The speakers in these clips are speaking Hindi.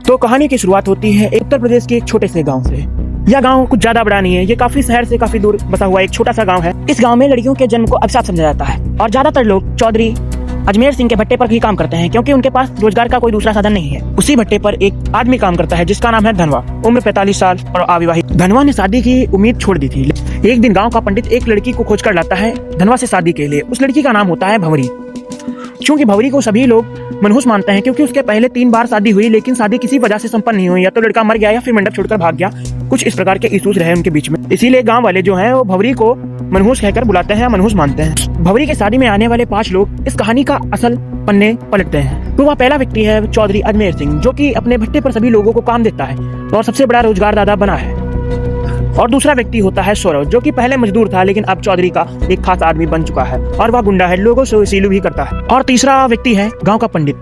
तो कहानी की शुरुआत होती है उत्तर प्रदेश के एक छोटे से गांव से। यह गांव कुछ ज्यादा बड़ा नहीं है, ये काफी शहर से काफी दूर बसा हुआ एक छोटा सा गांव है। इस गांव में लड़कियों के जन्म को अभिशाप समझा जाता है और ज्यादातर लोग चौधरी अजमेर सिंह के भट्टे पर ही काम करते हैं क्योंकि उनके पास रोजगार का कोई दूसरा साधन नहीं है। उसी भट्टे पर एक आदमी काम करता है जिसका नाम है धनवा, उम्र 45 साल और अविवाहित। धनवा ने शादी की उम्मीद छोड़ दी थी। एक दिन गांव का पंडित एक लड़की को खोज कर लाता है धनवा से शादी के लिए। उस लड़की का नाम होता है भंवरी। क्योंकि भंवरी को सभी लोग मनहूस मानते हैं क्योंकि उसके पहले 3 बार शादी हुई लेकिन शादी किसी वजह से संपन्न नहीं हुई, या तो लड़का मर गया या फिर मंडप छोड़कर भाग गया। कुछ इस प्रकार के इश्यूज रहे उनके बीच में, इसीलिए गांव वाले जो हैं वो भंवरी को मनहूस कहकर बुलाते हैं, मनहूस मानते हैं। भंवरी के शादी में आने वाले 5 लोग इस कहानी का असल पन्ने पलटते हैं। तो वह पहला व्यक्ति है चौधरी अजमेर सिंह, जो कि अपने भट्टे पर सभी लोगों को काम देता है और सबसे बड़ा रोजगारदाता बना है। और दूसरा व्यक्ति होता है सौरव, जो कि पहले मजदूर था लेकिन अब चौधरी का एक खास आदमी बन चुका है और वह गुंडा है, लोगों से वसीलू भी करता है। और तीसरा व्यक्ति है गांव का पंडित,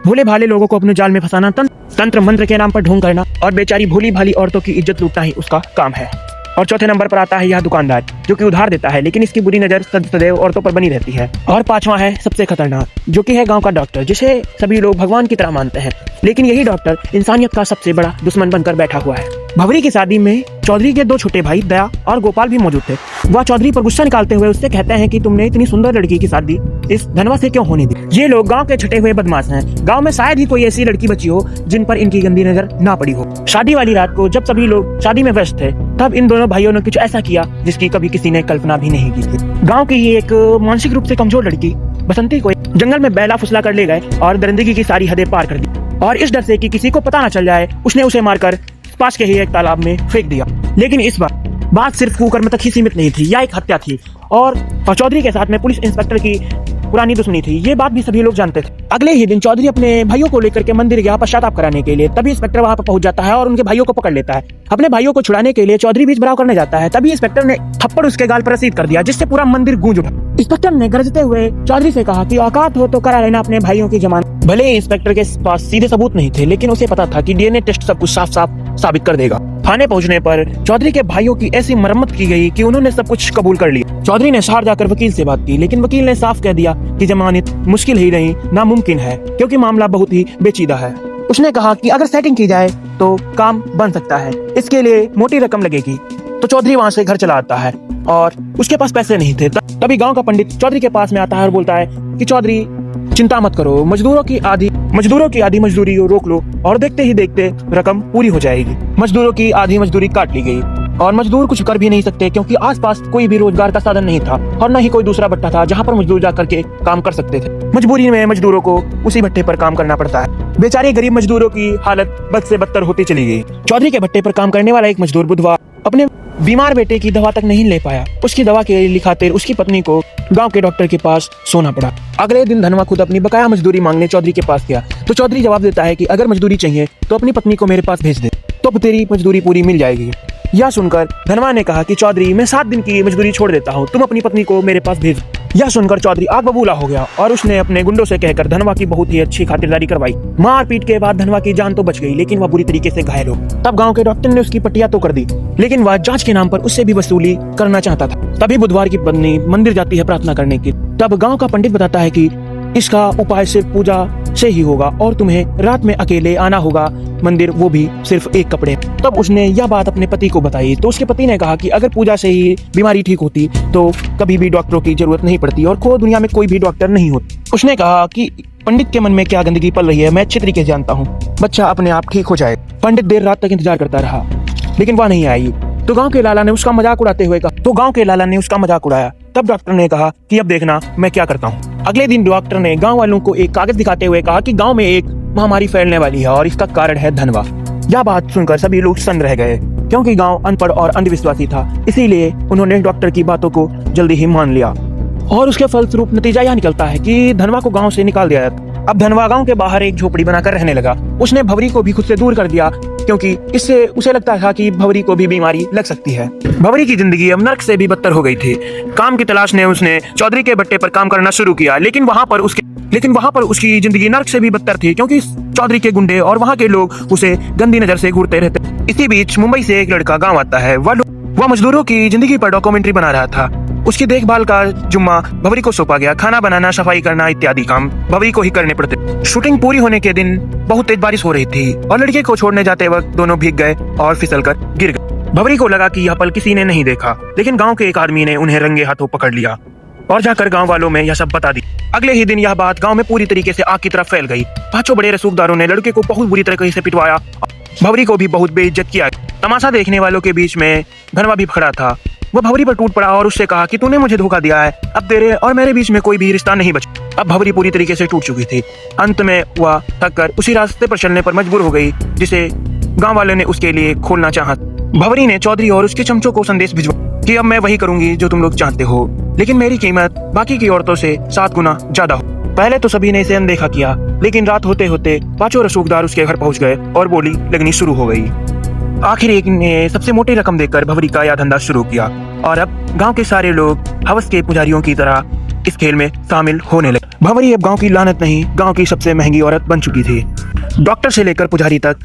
भोले भाले लोगों को अपने जाल में फंसाना, तंत्र मंत्र के नाम पर ढोंग करना और बेचारी भोली भाली औरतों की इज्जत लूटना ही उसका काम है। और चौथे नंबर पर आता है यह दुकानदार, जो कि उधार देता है लेकिन इसकी बुरी नजर सदैव औरतों पर बनी रहती है। और 5वां है सबसे खतरनाक, जो कि है गांव का डॉक्टर, जिसे सभी लोग भगवान की तरह मानते हैं, लेकिन यही डॉक्टर इंसानियत का सबसे बड़ा दुश्मन बनकर बैठा हुआ है। भंवरी की शादी में चौधरी के 2 छोटे भाई दया और गोपाल भी मौजूद थे। वह चौधरी पर गुस्सा निकालते हुए उससे कहते हैं कि तुमने इतनी सुंदर लड़की की शादी इस धनवा से क्यों होने दी। ये लोग गांव के छटे हुए बदमाश हैं। गांव में शायद ही कोई ऐसी लड़की बची हो जिन पर इनकी गंदी नजर ना पड़ी हो। शादी वाली रात को जब सभी लोग शादी में व्यस्त थे, तब इन दोनों भाइयों ने कुछ ऐसा किया जिसकी कभी किसी ने कल्पना भी नहीं की थी। गाँव की ही एक मानसिक रूप से कमजोर लड़की बसंती को जंगल में बैला फुसला कर ले गए और दरिंदगी की सारी हदें पार कर दी। और इस डर से कि किसी को पता न चल जाए, उसने उसे मारकर पास के ही एक तालाब में फेंक दिया। लेकिन इस बार बात सिर्फ कुकर्म तक ही सीमित नहीं थी, यह एक हत्या थी और चौधरी के साथ में पुलिस इंस्पेक्टर की पुरानी दुश्मनी थी। ये बात भी सभी लोग जानते थे। अगले ही दिन चौधरी अपने भाइयों को लेकर के मंदिर गया पश्चाताप कराने के लिए। तभी इंस्पेक्टर वहां पर पहुंच जाता है और उनके भाइयों को पकड़ लेता है। अपने भाइयों को छुड़ाने के लिए चौधरी बीच बराव करने जाता है, तभी इंस्पेक्टर ने थप्पड़ उसके गाल पर रसीद कर दिया, जिससे पूरा मंदिर गूंज उठा। इंस्पेक्टर ने गरजते हुए चौधरी से कहा कि औकात हो तो करा लेना अपने भाइयों की जमानत। भले ही इंस्पेक्टर के पास सीधे सबूत नहीं थे, लेकिन उसे पता था कि डीएनए टेस्ट सब कुछ साफ साफ साबित कर देगा। थाने पहुंचने पर चौधरी के भाइयों की ऐसी मरम्मत की गई कि उन्होंने सब कुछ कबूल कर लिया। चौधरी ने शहर जाकर वकील से बात की, लेकिन वकील ने साफ कह दिया कि जमानत मुश्किल ही नहीं नामुमकिन है, क्योंकि मामला बहुत ही पेचीदा है। उसने कहा कि अगर सेटिंग की जाए तो काम बन सकता है, इसके लिए मोटी रकम लगेगी। तो चौधरी वहां से घर चला आता है और उसके पास पैसे नहीं थे। तभी गांव का पंडित चौधरी के पास में आता है और बोलता है कि चौधरी चिंता मत करो, मजदूरों की आधी मजदूरी रोक लो और देखते ही देखते रकम पूरी हो जाएगी। मजदूरों की आधी मजदूरी काट ली गई और मजदूर कुछ कर भी नहीं सकते क्योंकि आसपास कोई भी रोजगार का साधन नहीं था और न ही कोई दूसरा भट्टा था जहां पर मजदूर जाकर के काम कर सकते थे। मजबूरी में मजदूरों को उसी भट्टे पर काम करना पड़ता है। बेचारे गरीब मजदूरों की हालत बद से बदतर होती चली गई। चौधरी के भट्टे पर काम करने वाला एक मजदूर बुधवार अपने बीमार बेटे की दवा तक नहीं ले पाया। उसकी दवा के लिए खातिर उसकी पत्नी को गांव के डॉक्टर के पास सोना पड़ा। अगले दिन धनवा खुद अपनी बकाया मजदूरी मांगने चौधरी के पास गया, तो चौधरी जवाब देता है कि अगर मजदूरी चाहिए तो अपनी पत्नी को मेरे पास भेज दे, तो तेरी मजदूरी पूरी मिल जाएगी। यह सुनकर धनवा ने कहा कि चौधरी मैं 7 दिन की मजदूरी छोड़ देता हूँ, तुम अपनी पत्नी को मेरे पास भेज। यह सुनकर चौधरी आग बबूला हो गया और उसने अपने गुंडों से कहकर धनवा की बहुत ही अच्छी खातिरदारी करवाई। मारपीट के बाद धनवा की जान तो बच गई, लेकिन वह बुरी तरीके से घायल हो। तब गांव के डॉक्टर ने उसकी पट्टियां तो कर दी, लेकिन वह जांच के नाम पर उससे भी वसूली करना चाहता था। तभी बुधवार की पत्नी मंदिर जाती है प्रार्थना करने की। तब गांव का पंडित बताता है कि इसका उपाय सिर्फ पूजा से ही होगा और तुम्हें रात में अकेले आना होगा मंदिर, वो भी सिर्फ एक कपड़े। तब उसने यह बात अपने पति को बताई, तो उसके पति ने कहा कि अगर पूजा से ही बीमारी ठीक होती तो कभी भी डॉक्टरों की जरूरत नहीं पड़ती और दुनिया में कोई भी डॉक्टर नहीं होती। उसने कहा कि पंडित के मन में क्या गंदगी पल रही है मैं अच्छी तरीके से जानता हूँ, बच्चा अपने आप ठीक हो जाए। पंडित देर रात तक इंतजार करता रहा, लेकिन वह नहीं आई। तो गांव के लाला ने उसका मजाक उड़ाया। तब डॉक्टर ने कहा कि अब देखना मैं क्या करता हूँ। अगले दिन डॉक्टर ने गांव वालों को एक कागज दिखाते हुए कहा कि गांव में एक महामारी फैलने वाली है और इसका कारण है धनवा। यह बात सुनकर सभी लोग सन्न रह गए, क्योंकि गांव अनपढ़ और अंधविश्वासी था, इसीलिए उन्होंने डॉक्टर की बातों को जल्दी ही मान लिया। और उसके फलस्वरूप नतीजा यह निकलता है कि धनवा को गांव से निकाल दिया जाता। अब धनवा गांव के बाहर एक झोपड़ी बनाकर रहने लगा। उसने भंवरी को भी खुद से दूर कर दिया, क्योंकि इससे उसे लगता था कि भंवरी को भी बीमारी लग सकती है। भंवरी की जिंदगी अब नर्क से भी बदतर हो गई थी। काम की तलाश ने उसने चौधरी के भट्टे पर काम करना शुरू किया, लेकिन वहां पर उसकी जिंदगी नर्क से भी बदतर थी, क्योंकि चौधरी के गुंडे और वहां के लोग उसे गंदी नजर से घूरते रहते। इसी बीच मुंबई से एक लड़का गाँव आता है। वह मजदूरों की जिंदगी पर डॉक्यूमेंट्री बना रहा था। उसकी देखभाल का जुम्मा भवरी को सौंपा गया। खाना बनाना, सफाई करना इत्यादि काम भवरी को ही करने पड़ते। शूटिंग पूरी होने के दिन बहुत तेज बारिश हो रही थी और लड़के को छोड़ने जाते वक्त दोनों भीग गए और फिसलकर गिर गए। भवरी को लगा कि यह पल किसी ने नहीं देखा, लेकिन गांव के एक आदमी ने उन्हें रंगे हाथों पकड़ लिया और जाकर गांव वालों में यह सब बता दी। अगले ही दिन यह बात गांव में पूरी तरीके से आग की तरफ फैल गई। 5 बड़े रसूखदारों ने लड़के को बहुत बुरी तरीके से पिटवाया। भवरी को भी बहुत बेइज्जत किया। तमाशा देखने वालों के बीच में धनवा भी खड़ा था। वह भवरी पर टूट पड़ा और उससे कहा कि तूने मुझे धोखा दिया है, अब तेरे और मेरे बीच में कोई भी रिश्ता नहीं बचा। अब भवरी पूरी तरीके से टूट चुकी थी। अंत में वह थक कर उसी रास्ते पर चलने पर मजबूर हो गई जिसे गांव वालों ने उसके लिए खोलना चाहा। भवरी ने चौधरी और उसके चमचों को संदेश भिजवा कि अब मैं वही करूंगी जो तुम लोग चाहते हो, लेकिन मेरी कीमत बाकी की औरतों से 7 गुना ज्यादा हो। पहले तो सभी ने इसे अनदेखा किया, लेकिन रात होते होते 5 रसूखदार उसके घर पहुंच गए और बोली लगनी शुरू हो गई। आखिर एक ने सबसे मोटी रकम देकर भवरी का यह धंधा शुरू किया और अब गांव के सारे लोग हवस के पुजारियों की तरह इस खेल में शामिल होने लगे। भवरी अब गांव की लानत नहीं, गांव की सबसे महंगी औरत बन चुकी थी। डॉक्टर से लेकर पुजारी तक,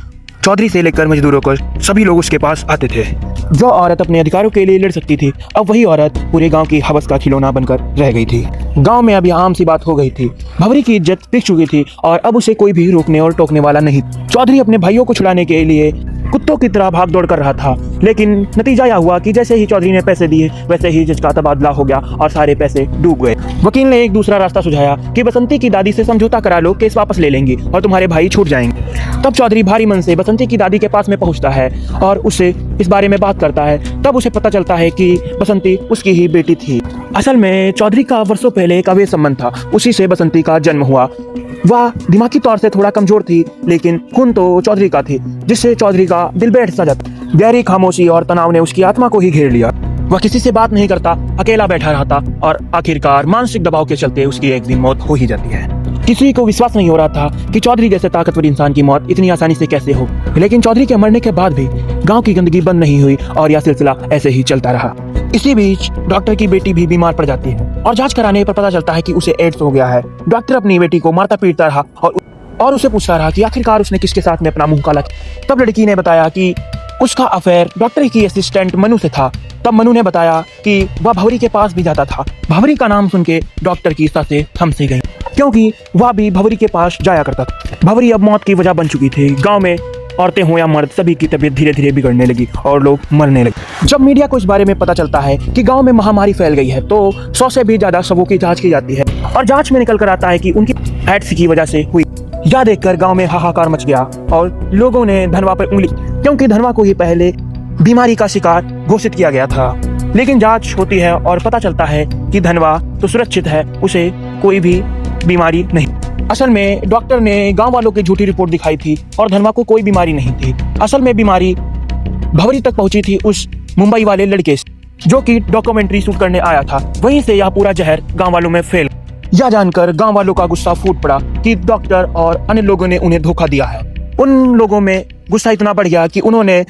चौधरी से लेकर मजदूरों को, सभी लोग उसके पास आते थे। जो औरत अपने अधिकारों के लिए लड़ सकती थी, अब वही औरत पूरे गांव की हवस का खिलौना बनकर रह गई थी। गांव में अब यह आम सी बात हो गई थी। भवरी की इज्जत टिक चुकी थी और अब उसे कोई भी रोकने और टोकने वाला नहीं। चौधरी अपने भाइयों को छुड़ाने के लिए कुत्तों की तरह भाग दौड़ कर रहा था, लेकिन नतीजा यह हुआ कि जैसे ही चौधरी ने पैसे दिए वैसे ही जज का तबादला हो गया और सारे पैसे डूब गए। वकील ने एक दूसरा रास्ता सुझाया कि बसंती की दादी से समझौता करा लो, केस वापस ले लेंगे और तुम्हारे भाई छूट जाएंगे। तब चौधरी भारी मन से बसंती की दादी के पास में पहुंचता है और उससे इस बारे में बात करता है। तब उसे पता चलता है कि बसंती उसकी ही बेटी थी। असल में चौधरी का वर्षों पहले एक अवैध संबंध था, उसी से बसंती का जन्म हुआ। वह दिमागी तौर से थोड़ा कमजोर थी, लेकिन खून तो चौधरी का थी, जिससे चौधरी का दिल बैठ सा जाता। गहरी खामोशी और तनाव ने उसकी आत्मा को ही घेर लिया। वह किसी से बात नहीं करता, अकेला बैठा रहता और आखिरकार मानसिक दबाव के चलते उसकी एक दिन मौत हो ही जाती है। किसी को विश्वास नहीं हो रहा था कि चौधरी जैसे ताकतवर इंसान की मौत इतनी आसानी से कैसे हो, लेकिन चौधरी के मरने के बाद भी गांव की गंदगी बंद नहीं हुई और यह सिलसिला ऐसे ही चलता रहा। इसी बीच डॉक्टर की बेटी भी बीमार पड़ जाती है और जांच कराने पर पता चलता है कि उसे एड्स हो गया है। डॉक्टर अपनी बेटी को मारता पीटता रहा और उसे पूछता रहा कि आखिरकार उसने किसके साथ में अपना मुंह काला किया। तब लड़की ने बताया कि उसका अफेयर डॉक्टर की असिस्टेंट मनु से था। तब मनु ने बताया कि वह भवरी के पास भी जाता था। भवरी का नाम सुन के डॉक्टर की सांसें थम सी गईं, क्योंकि वह भी भवरी के पास जाया करता था। भवरी अब मौत की वजह बन चुकी थी। गांव में औरतें हो या मर्द, सभी की तबीयत धीरे धीरे बिगड़ने लगी और लोग मरने लगे। जब मीडिया को इस बारे में पता चलता है कि गांव में महामारी फैल गई है, तो 100 से भी ज्यादा शवों की जांच की जाती है और जांच में निकल कर आता है कि उनकी एड्स की वजह से हुई। यह देखकर गांव में हाहाकार मच गया और लोगों ने धनवा पर उंगली, क्योंकि धनवा को ही पहले बीमारी का शिकार घोषित किया गया था। लेकिन जांच होती है और पता चलता है कि धनवा तो सुरक्षित है, उसे कोई भी बीमारी नहीं। असल में डॉक्टर ने गांव वालों की झूठी रिपोर्ट दिखाई थी और धनवा को कोई बीमारी नहीं थी। असल में बीमारी भवरी तक पहुंची थी उस मुंबई वाले लड़के से, जो कि डॉक्यूमेंट्री शूट करने आया था। वहीं से यह पूरा जहर गांव वालों में फैल। यह जानकर गांव वालों का गुस्सा फूट पड़ा कि डॉक्टर और अन्य लोगों ने उन्हें धोखा दिया है। उन लोगों में गुस्सा इतना बढ़ गया कि उन्होंने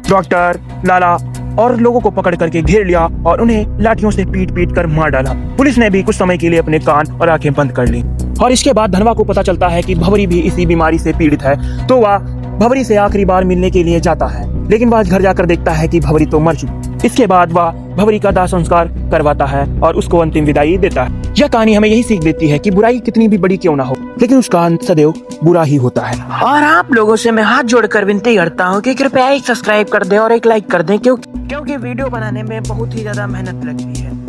डॉक्टर, लाला और लोगों को पकड़ करके घेर लिया और उन्हें लाठियों से पीट पीट कर मार डाला। पुलिस ने भी कुछ समय के लिए अपने कान और आंखें बंद कर ली। और इसके बाद धनवा को पता चलता है कि भवरी भी इसी बीमारी से पीड़ित है, तो वह भवरी से आखिरी बार मिलने के लिए जाता है। लेकिन वह घर जाकर देखता है कि भवरी तो मर चुकी। इसके बाद वह भवरी का दाह संस्कार करवाता है और उसको अंतिम विदाई देता है। यह कहानी हमें यही सीख देती है कि बुराई कितनी भी बड़ी क्यों ना हो, लेकिन उसका अंत सदैव बुरा ही होता है। और आप लोगों से मैं हाथ जोड़कर विनती करता हूँ कि कृपया एक सब्सक्राइब कर दें और एक लाइक कर दें, क्योंकि वीडियो बनाने में बहुत ही ज्यादा मेहनत लगती है।